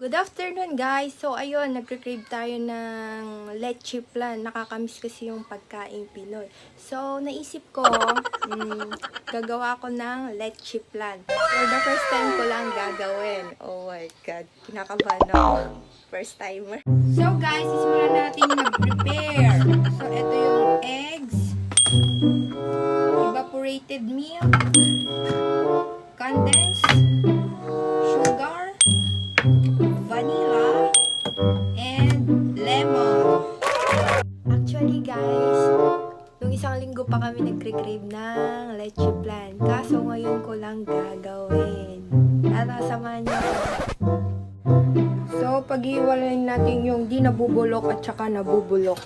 Good afternoon guys! So ayun, nagre-crave tayo ng leche flan. Nakakamiss kasi yung pagkain Pinoy. So naisip ko, gagawa ko ng leche flan. For the first time ko lang gagawin. Oh my God, kinakabahan ako. First timer. So guys, isimulan natin mag-prepare. So ito yung eggs, evaporated milk, condensed sugar, vanilla, and lemon. Actually guys, nung isang linggo pa kami nagre-crave ng leche flan. Kaso ngayon ko lang gagawin. Tara, samahan niyo. So, pag-iwalayin natin yung di nabubulok at saka nabubulok.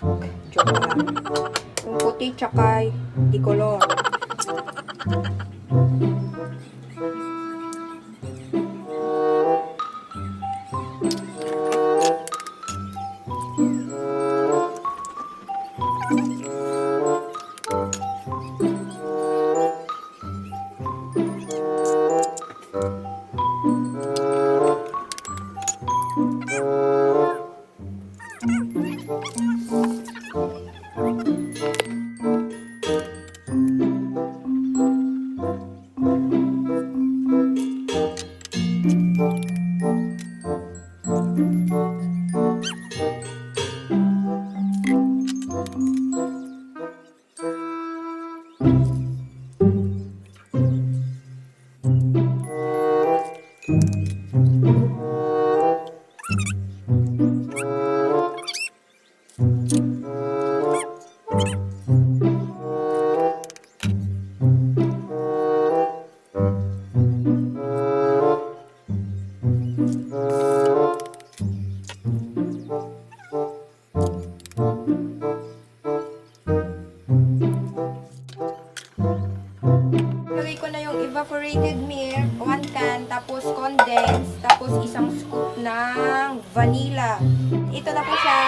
Joke lang. Yung puti tsaka di color. Lagay ko na yung evaporated milk, 1 can, tapos condensed, tapos isang scoop ng vanilla. Ito na po siya.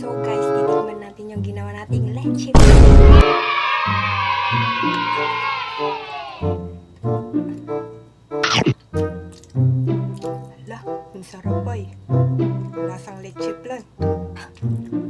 So guys, titikman natin yung ginawa nating leche. Hala, ang sarap ay. Lasang leche flan.